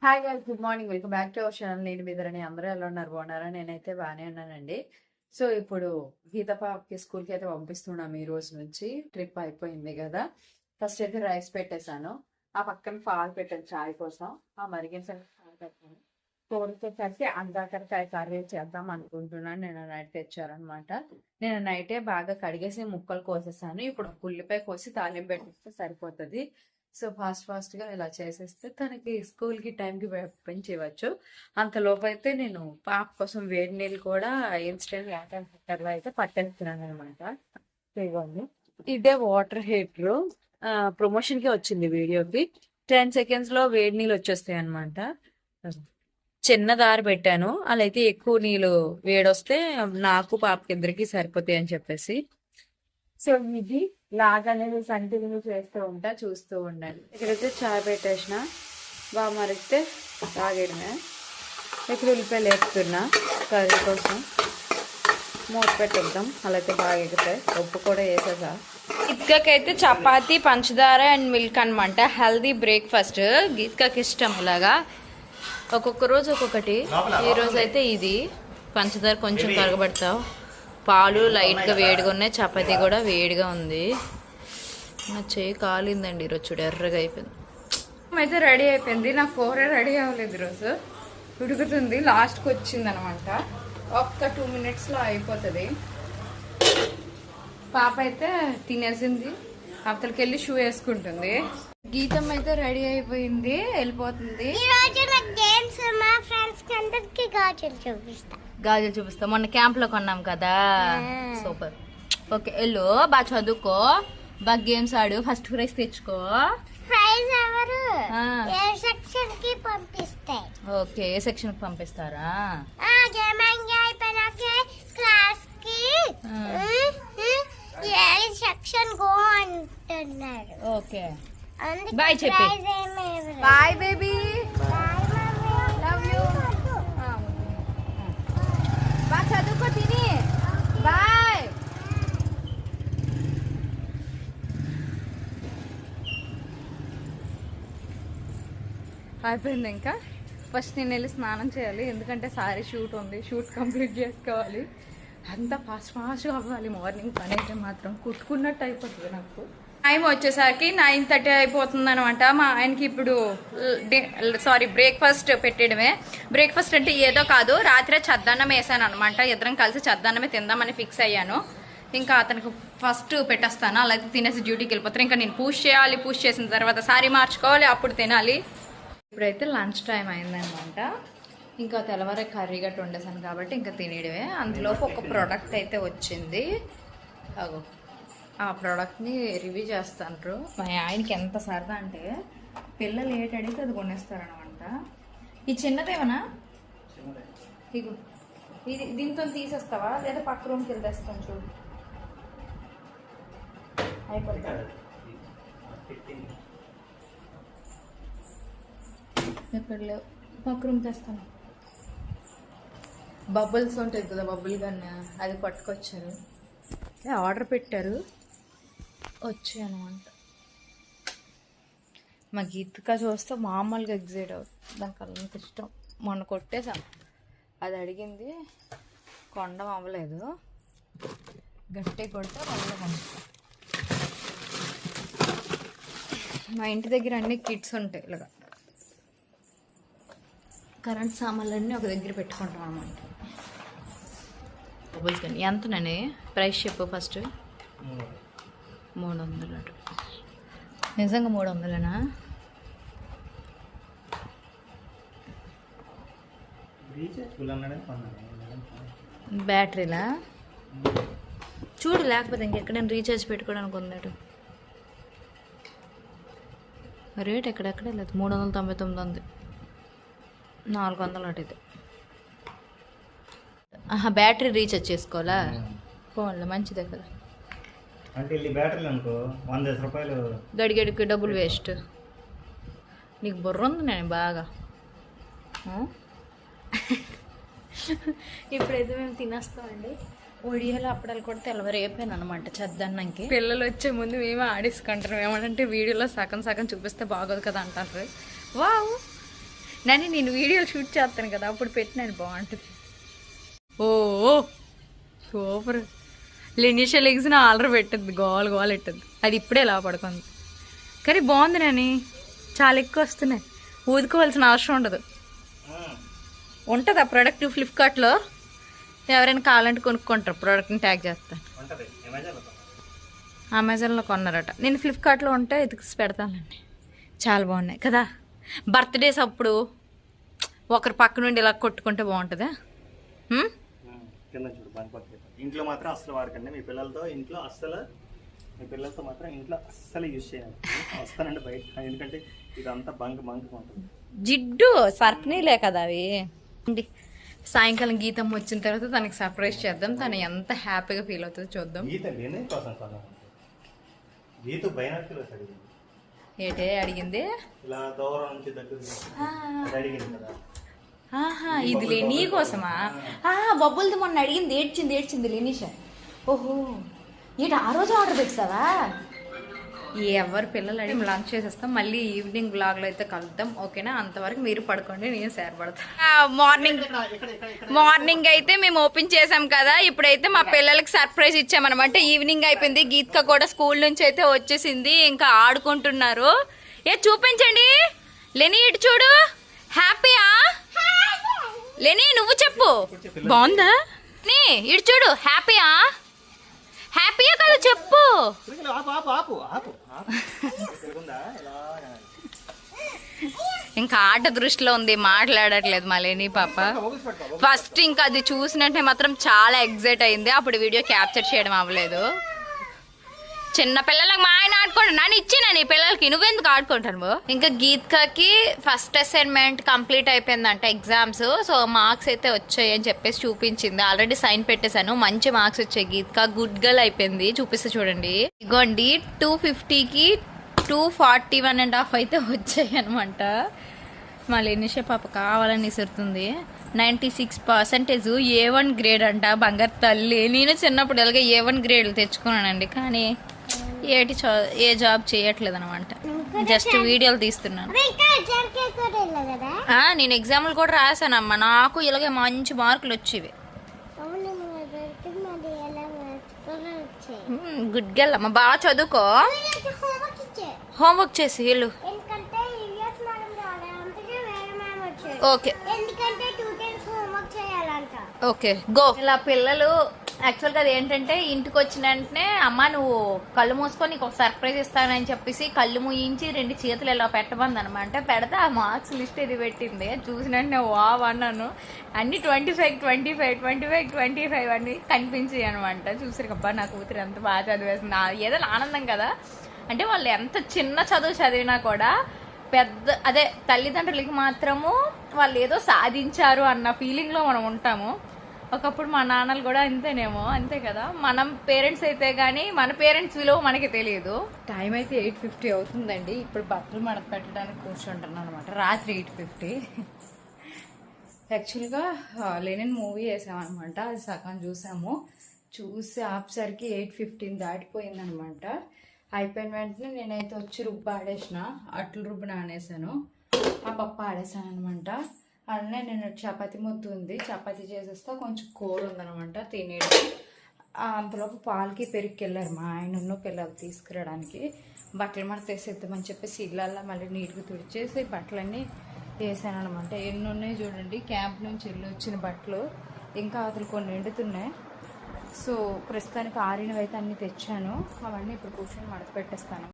Hi guys, good morning. Welcome back to our channel. నేను మీదరని అందరూ ఎలా ఉన్నారు? బాగున్నారా? నేనైతే బాగానే ఉన్నానండి. సో ఇప్పుడు గీత పాపకి స్కూల్కి అయితే పంపిస్తున్నాం. ఈ రోజు నుంచి ట్రిప్ అయిపోయింది కదా. ఫస్ట్ అయితే రైస్ పెట్టేశాను, ఆ పక్కన పాలు పెట్టాను చాయ్ కోసం. ఆ మరిగించిన పాలు పెట్టాను. కూరతో కలిసి అందాకరకాయ కర్రీ చేద్దాం అనుకుంటున్నాను. నేను నైట్ తెచ్చారనమాట. నేను నైటే బాగా కడిగేసి ముక్కలు కోసేసాను. ఇప్పుడు ఉల్లిపాయ కోసి తాలింపు పెట్టిస్తే సరిపోతుంది. సో ఫాస్ట్ గా ఇలా చేసేస్తే తనకి స్కూల్కి టైంకి పంపించవచ్చు. అంతలోపు అయితే నేను పాప కోసం వేడి నీళ్ళు కూడా ఇన్స్టెంట్ వాటర్ హీటర్లో అయితే పట్టేస్తున్నాను అనమాట. ఇదిగోండి, ఇదే వాటర్ హీటరు. ప్రమోషన్కి వచ్చింది వీడియోకి. 10 seconds లో వేడి నీళ్ళు వచ్చేస్తాయి అనమాట. చిన్న దారి పెట్టాను, అలా అయితే ఎక్కువ నీళ్ళు వేడొస్తే నాకు పాపకి ఇద్దరికి సరిపోతాయి అని చెప్పేసి. సో ఇది లాగనేది కంటిన్యూ చేస్తూ ఉంటా, చూస్తూ ఉండండి. ఇక్కడైతే చాయ్ పెట్టేసిన, బాగా మరిగితే తాగేయడమే. ఇక్కడ ఉల్లిపాయలు వేస్తున్నా కర్రీ కోసం. మూత పెట్టేద్దాం, అలా అయితే బాగా ఎగుతాయి. ఉప్పు కూడా వేసేసా. గీత్కకైతే చపాతి, పంచదార అండ్ మిల్క్ అనమాట. హెల్దీ బ్రేక్ఫాస్ట్ గీత్కకి ఇష్టం. ఇలాగా ఒక్కొక్క రోజు ఒక్కొక్కటి. ఈ రోజు అయితే ఇది పంచదార కొంచెం కరగబెడతావు. పాలు లైట్గా వేడిగా ఉన్నాయి, చపాతీ కూడా వేడిగా ఉంది. నా చేయి కాలిందండి ఈరోజు, చూడు ఎర్రగా అయిపోయింది. అయితే రెడీ అయిపోయింది. నా కూర రెడీ అవ్వలేదు ఈరోజు, ఉడుకుతుంది. లాస్ట్కి వచ్చింది అనమాట. ఒక్క 2 minutesలో అయిపోతుంది. పాప అయితే తినేసింది, అవతలకి వెళ్ళి షూ వేసుకుంటుంది. గీతం అయితే రెడీ అయిపోయింది, వెళ్ళిపోతుంది. గాజులు చూపిస్తా, మొన్న క్యాంప్ లో కొన్నాం కదా. సూపర్. ఓకే వెళ్ళు, బాగా చదువుకో, బాగా గేమ్స్ ఆడు, ఫస్ట్ ప్రైజ్ తెచ్చుకో. ఓకే, ఏ సెక్షన్ కి పంపిస్తారా? ఓకే బాయ్ చెప్పి. Bye baby, love you. బాగా చదువుకో, తిని బాయ్. అయిపోయింది. ఇంకా ఫస్ట్ నేను వెళ్ళి స్నానం చేయాలి, ఎందుకంటే సారీ షూట్ ఉంది, షూట్ కంప్లీట్ చేసుకోవాలి. అంతా ఫాస్ట్గా అవ్వాలి. మార్నింగ్ పని అయితే మాత్రం కుట్టుకున్నట్టు అయిపోతుంది నాకు. టైం వచ్చేసరికి 9:30 అయిపోతుంది అనమాట. మా ఆయనకి ఇప్పుడు బ్రేక్ఫాస్ట్ పెట్టడమే. బ్రేక్ఫాస్ట్ అంటే ఏదో కాదు, రాత్రే చద్దన్నం వేసాను అనమాట. ఇద్దరం కలిసి చద్దన్నమే తిందామని ఫిక్స్ అయ్యాను. ఇంకా అతనికి ఫస్ట్ పెట్టేస్తాను, అలా అయితే తినేసి డ్యూటీకి వెళ్ళిపోతారు. ఇంకా నేను పూజ చేయాలి, పూజ చేసిన తర్వాత సారీ మార్చుకోవాలి, అప్పుడు తినాలి. ఇప్పుడైతే లంచ్ టైం అయిందనమాట. ఇంకా తెల్లవారే కర్రీ గట్టు వండేసాను కాబట్టి ఇంకా తినేయడమే. అందులోపు ఒక ప్రోడక్ట్ అయితే వచ్చింది. అగో, ఆ ప్రోడక్ట్ని రివ్యూ చేస్తాను. మా ఆయనకి ఎంత సరదా అంటే పిల్లలు ఏటి అడిగితే అది కొనేస్తారనమాట. ఈ చిన్నదేమన్నా ఇగో, ఇది దీంతో తీసేస్తావా లేదా పక్క రూమ్కి వెళ్తేస్తాను చూడు, అయిపోతుంది. ఎక్కడ లేవు, పక్క రూమ్ తెస్తాను. బబుల్స్ ఉంటుంది కదా, బబుల్ గన్, అది పట్టుకొచ్చారు. ఆర్డర్ పెట్టారు, వచ్చాయి అనమాట. మా గీతిక చూస్తే మామూలుగా ఎగ్జైట్ అవుతుంది, దానికి అంత ఇష్టం. మొన్న కొట్టేసాం, అది అడిగింది, కొండం అవ్వలేదు. గట్టి కొడితే వాళ్ళ మా ఇంటి దగ్గర అన్ని కిట్స్ ఉంటాయి. ఇలాగా కరెంట్ సామాన్లన్నీ ఒక దగ్గర పెట్టుకుంటాం అనమాట. బబుల్స్ కానీ ఎంతనండి ప్రైస్ చెప్పు ఫస్ట్. 300. నిజంగా 300నా? బ్యాటరీలా చూడు, లేకపోతే ఇంకెక్కడైనా రీఛార్జ్ పెట్టుకోవడానికి ఉందాడు. రేట్ ఎక్కడెక్కడే లేదు, 399 ఉంది. 400 అటైతే. బ్యాటరీ రీఛార్జ్ చేసుకోవాలా? ఫోన్లో మంచిదే కదా. అంటే ఈ బ్యాటరీలు అనుకో 100 రూపాయలు గడిగడికి డబ్బులు వేస్ట్. నీకు బుర్ర ఉంది నేను బాగా. ఇప్పుడైతే మేము తినేస్తామండి. ఒడియాలు అప్పడాలు కూడా తెల్లవారు అయిపోయాను అనమాట చద్దన్నంకి. పిల్లలు వచ్చే ముందు మేము ఆడేసుకుంటారు. ఏమంటే వీడియోలో సగం చూపిస్తే బాగోదు కదా అంటారు. వావ్, నేను వీడియోలు షూట్ చేస్తాను కదా అప్పుడు పెట్టినాను బాగుంటుంది. ఓ సూపర్. లెనిషా లెగ్స్ ఆర్డర్ పెట్టద్దు, గోల్ గోల్ పెట్టద్దు. అది ఇప్పుడే ఇలా పడుకుంది కానీ బాగుంది నాని. చాలా ఎక్కువ వస్తున్నాయి, ఊదుకోవాల్సిన అవసరం ఉండదు. ఉంటుంది ఆ ప్రోడక్ట్ ఫ్లిప్కార్ట్లో. ఎవరైనా కావాలంటే కొనుక్కుంటారు, ప్రోడక్ట్ని ట్యాగ్ చేస్తాను. అమెజాన్లో కొన్నారట, నేను ఫ్లిప్కార్ట్లో ఉంటే ఎతికి పెడతానండి. చాలా బాగున్నాయి కదా. బర్త్డేస్ అప్పుడు ఒకరి పక్క నుండి ఇలా కొట్టుకుంటే బాగుంటుందా? ఇంట్లో మాత్రం అస్సలు వాడకండి. మీ పిల్లలతో మాత్రం ఇంట్లో అస్సలు యూజ్ చేయండి. వస్తానండి బయట, ఎందుకంటే ఇదంతా బంక్ ఉంటుంది. జిడ్డు సర్పనీలే కదా అవి. సాయంకాలం గీతం వచ్చిన తర్వాత తనకి సర్ప్రైజ్ చేద్దాం. తను ఎంత హ్యాపీగా ఫీల్ అవుతుందో చూద్దాం. ఏటే అడిగింది? ఇది లెనీ కోసమా? బొబ్బులతో మొన్న అడిగింది, ఏడ్చింది లెనీషా. ఓహో ఏంటి ఆ రోజు ఆర్డర్ పెట్టావా? ఎవరు పిల్లలు అడిగి లంచ్ చేసేస్తాం. మళ్ళీ ఈవినింగ్ బ్లాగ్లో అయితే కలుద్దాం, ఓకేనా? అంతవరకు మీరు పడుకోండి, నేను షేర్ పడతాను. మార్నింగ్ అయితే మేము ఓపెన్ చేసాం కదా, ఇప్పుడైతే మా పిల్లలకి సర్ప్రైజ్ ఇచ్చామన్నమాట. ఈవినింగ్ అయిపోయింది, గీత్క కూడా స్కూల్ నుంచి అయితే వచ్చేసింది, ఇంకా ఆడుకుంటున్నారు. చూపించండి లెనీ, ఇటు చూడు. హ్యాపీయా లెనీ? నువ్వు చెప్పు, బాగుందా? ఇటు చూడు, హ్యాపీయా? హ్యాపీయా కదా చెప్పు. ఇంకా ఆట దృష్టిలో ఉంది, మాట్లాడట్లేదు మా లేని పాప. ఫస్ట్ ఇంకా అది చూసినట్టే మాత్రం చాలా ఎగ్జైట్ అయింది, అప్పుడు వీడియో క్యాప్చర్ చేయడం అవ్వలేదు. చిన్న పిల్లలకు మా ఆయన ఆడుకోండి, నన్ను ఇచ్చినా నీ పిల్లలకి, నువ్వెందుకు ఆడుకుంటాను? ఇంకా గీత్కకి ఫస్ట్ అసైన్మెంట్ కంప్లీట్ అయిపోయిందంట, ఎగ్జామ్స్. సో మార్క్స్ అయితే వచ్చాయి అని చెప్పేసి చూపించింది. ఆల్రెడీ సైన్ పెట్టేశాను, మంచి మార్క్స్ వచ్చాయి. గీత్క గుడ్ గర్ల్ అయిపోయింది. చూపిస్తే చూడండి, ఇగోండి 250కి 241.5 అయితే వచ్చాయి అనమాట. మళ్ళీ నిషా పాప కావాలని ఇసురుతుంది. 96% A1 గ్రేడ్ అంట, బంగారు తల్లి. నేను చిన్నప్పుడు ఎలాగ A1 గ్రేడ్లు తెచ్చుకున్నానండి, కానీ ఏ జాబ్ చేయట్లేదు అనమాట. జస్ట్ వీడియోలు తీస్తున్నాను. నేను ఎగ్జామ్లు కూడా రాశానమ్మా, నాకు ఇలాగే మంచి మార్కులు వచ్చేవి. గుడ్ గర్ల్ అమ్మ, బాగా చదువుకో. హోంవర్క్ చేసి వెళ్ళు. Okay okay go. ఇలా పిల్లలు యాక్చువల్గా అది ఏంటంటే, ఇంటికి వచ్చిన వెంటనే అమ్మ నువ్వు కళ్ళు మూసుకొని నీకు ఒక సర్ప్రైజ్ ఇస్తానని చెప్పేసి కళ్ళు మూయించి 2 చేతులు ఇలా పెట్టమంది అనమాట. పెడితే ఆ మార్క్స్ లిస్ట్ ఇది పెట్టింది. చూసిన వెంటనే వావ్ అన్నాను. అన్ని 25 అన్ని కనిపించాయి అనమాట. చూసారు అబ్బా నా కూతురు ఎంత బాగా చదివేసింది, ఏదో ఆనందం కదా. అంటే వాళ్ళు ఎంత చిన్న చదువు చదివినా కూడా అదే తల్లిదండ్రులకి మాత్రము వాళ్ళు ఏదో సాధించారు అన్న ఫీలింగ్లో మనం ఉంటాము. ఒకప్పుడు మా నాన్నలు కూడా అంతేనేమో, అంతే కదా. మనం పేరెంట్స్ అయితే కానీ మన పేరెంట్స్ విలువ మనకి తెలియదు. టైం అయితే 8:50 అవుతుందండి. ఇప్పుడు బట్టలు మడత పెట్టడానికి కూర్చుంటున్నాను అనమాట. రాత్రి 8:50. యాక్చువల్గా లెనిన్ మూవీ వేసామన్నమాట, అది సగం చూసి ఆపసరికి 8:15 దాటిపోయిందనమాట. అయిపోయిన వెంటనే నేనైతే వచ్చి రుబ్బు ఆడేసిన, అట్లు రుబ్బు నానేసాను, ఆ పప్పు ఆడేసాను అనమాట. అలానే నేను చపాతీ ముద్దు ఉంది, చపాతీ చేసేస్తా. కొంచెం కూర ఉందనమాట తినేది. అంతలోపు పాలకి పెరిగి వెళ్ళారు మా ఆయన పిల్లలు తీసుకురావడానికి. బట్టలు మడత వేసేద్దామని చెప్పేసి ఇళ్ళల్లో మళ్ళీ నీట్గా తుడిచేసి బట్టలన్నీ వేసాను అనమాట. ఎన్ని ఉన్నాయి చూడండి, క్యాంప్ నుంచి వెళ్ళి వచ్చిన బట్టలు, ఇంకా అతను కొన్ని ఎండుతున్నాయి. సో ప్రస్తుతానికి ఆరినవి అయితే అన్నీ తెచ్చాను, అవన్నీ ఇప్పుడు కూర్చొని మడత పెట్టేస్తాను.